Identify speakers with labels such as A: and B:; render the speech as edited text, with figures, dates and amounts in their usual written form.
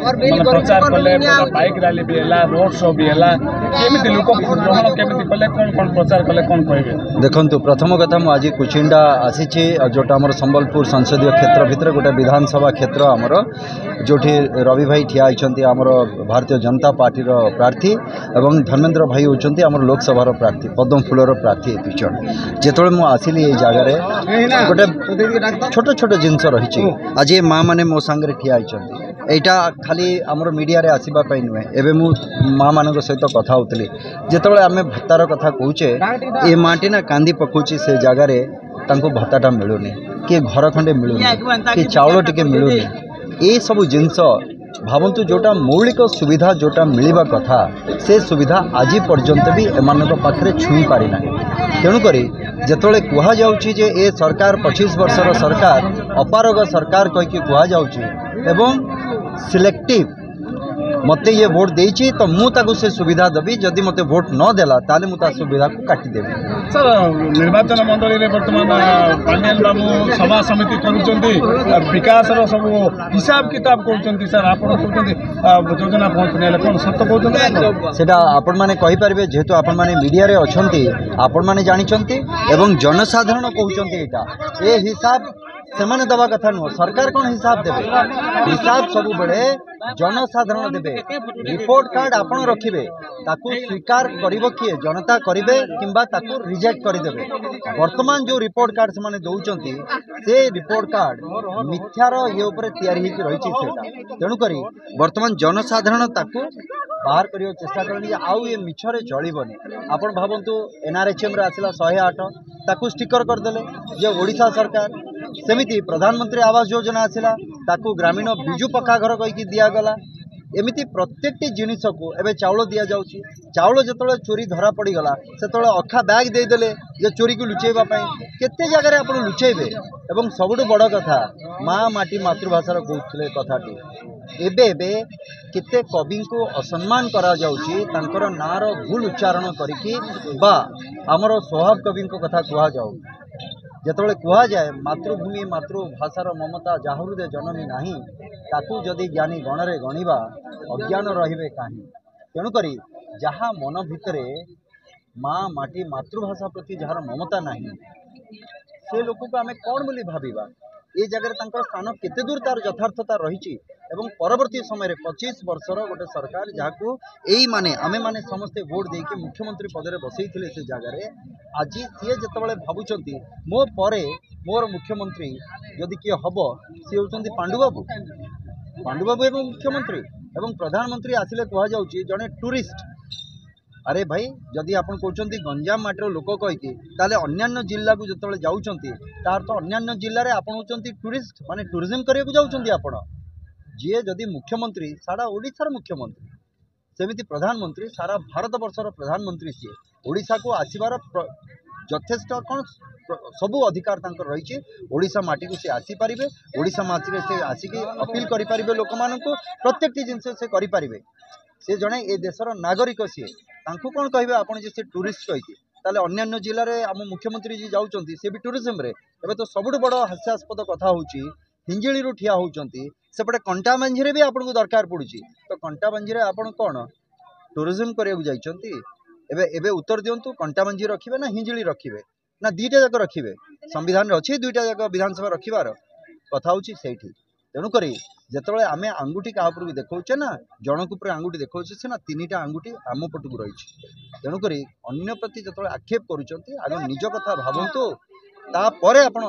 A: माने प्रचार कले बाइक रैली भी है रोड शो भी है केमिति लोक ग्रहण केमिति कले कौन प्रचार कले कौन कहबे
B: देखंतु प्रथम कथा मु आज कुचिंडा आसीछि जोटा हमर संबलपुर संसदीय क्षेत्र भितर गोटे विधानसभा क्षेत्र हमर जोठी रवि भाई ठिया आइछंती हमर भारतीय जनता पार्टी रो प्रार्थी एवं धर्मेंद्र भाई होचंती हमर लोकसभा रो प्रार्थी पद्म फूलर प्रार्थी पिछड़ जेतोले मु आसिली ए जगह रे गोटे छोट छोट जिनस रही आज ये माँ माने मो सांगे ठिया आइछंती एटा खाली हमर मीडिया रे आसीबा पई नुहे एबे मु माँ मानक सहित कथा होतली जेतोले आमे भत्तार कथा कहूचे ए माटी ना कांदी पकौची से जगह रे तांको भत्ताटा मिलुनी कि घर खंडे मिलुनी कि चाउल टिके मिलुनी ए सब जिनस भावंतु जोटा मौलिक सुविधा जोटा मिलवा कथा से सुविधा आज पर्यंत भी एमान पाखे छुई पारि ना तेणुक जिते कह जाऊँगी जे ए सरकार 25 वर्षर सरकार अपारग सरकार कहीकि कह जाऊँगी एवं सिलेक्टिव मते ये वोट देइछि तो मु ताकु से सुविधा देबी जदि मते वोट न देला ताले मु ता सुविधा को काटी देबी।
A: सर निर्वाचन मंडली रे वर्तमान पांड्यान बाबू सभा समिति करूचंती विकास रो सब हिसाब किताब करचंती सर आपण कहउचंती योजना पहुंचनेले कोन सत्य कहउचंती
B: सेटा आपण माने कहि परिबे जेहेतु आपण माने मीडिया रे अछंती आपण माने जानिचंती एवं जनसाधारण कहउचंती एटा ए हिसाब सेमाने दवा कथा नुह सरकार कौन हिसाब देबे हिसाब सब बेले जनसाधारण देबे रिपोर्ट कार्ड आपण रखिबे ताकू स्वीकार करिवो किए जनता करिवे किंबा ताकू रिजेक्ट करिदेबे वर्तमान जो रिपोर्ट कार्ड सेमाने दउचंती से रिपोर्ट कार्ड मिथ्यार ये ऊपर तैयारी हेकि रहिछि सेटा तेणु करी वर्तमान जनसाधारण ताकू बाहर करियो चेष्टा करनी आउ ये मिछरे चलिबनी आपण भावंतु एनआरएचएम रे आसिला 108 ताकू स्टिकर कर देले जे ओडिशा सरकार सेमिति प्रधानमंत्री आवास योजना आसिला ताकू ग्रामीण बिजु पक्का घर कहीकि दिया गला एमिति प्रत्येक जिनिस को एबे चाउल दिया जाउची चाउल जतले चोरी धरा पड़ी गला सेतले अखा बैग दे देले जे चोरी को लुचेबा पई केते जगह रे आपण लुचेबे एवं सबुठु बड़ कथा माँ माटी मातृभाषा कहते कथाटी एबे एबे केते कवि को असम्मान करा जाउची तांकर नार भूल उच्चारण करिकि बा हमर स्वभाव कवि को कथा कहा जाउ जेतबेले कहा जाए मातृभूमि मातृभाषार ममता जाहृदे जननी नाही ताकू जदि ज्ञानी गणरे गणिबा अज्ञान रहिबे काहे तेणुकरी जहाँ मन भितरे माँ माटी मातृभाषा प्रति जार ममता नाही से लोक को आमे कौन बोली भाविबा ये जगह तांकर स्थान केते दूर तार यथार्थता रही एवं परवर्ती समय 25 वर्षर गोटे सरकार जहाँ यही माने आमे माने समस्ते वोट देके मुख्यमंत्री पदरे बसई से जगह आज सी जिते भावुंट मो परे मोर मुख्यमंत्री जदि किए हम सी होती पांडुबाबू एवं मुख्यमंत्री एवं प्रधानमंत्री आसिले कह जाउची जड़े टूरिस्ट अरे भाई जदि आपन कहते गंजाम माटीर लोक कहीकि ताले अन्यान्य जिला को जो जाऊँगी तार तो अन्यान्य जिले में आपन होती टूरिस्ट माने टूरिज्म करने जाऊँगी आपण जी जदि मुख्यमंत्री सारा ओडिशार मुख्यमंत्री सेमिति प्रधानमंत्री सारा भारत वर्षर प्रधानमंत्री सी ओडिशा को आसबार यथेष्ट कौन सबू अधिकार तांकर रही ओडिशा माटी को सी आसीपारे ओडिशा माटी से आसिक अपील करें लोक मान प्रत्येक जिनस से करें से जड़े ए देशर नागरिक सी तांको कौन कहे आपन जे से टूरिस्ट कहीकि ताले अन्यान्य जिले में आम मुख्यमंत्री जी जाऊँगी सी भी टूरिज्म रे एबे तो सबुठ बड़ हास्यास्पद कथा होची हिंजिली ठिया होती सेपटे कंटा मंझी भी आपको दरकार पड़ुची तो कंटा मंझी आपन कौन टूरिज्म करने एबे एबे उत्तर दिंतु कंटा मंझी रखिए ना हिंजिली रखिए ना दुईटा जाक रखिए संविधान अच्छी दुईटा जाक विधानसभा रखिबार कथा होची सेठी तेणुक जिते आम आंगुठी क्या देखा ना जनक उपर आंगुठी देखा से ना 3टा आंगुठी आम पटक रही तेणुक अन्य प्रति जो आक्षेप करुँच आग निज कथा भावतु तापर आपण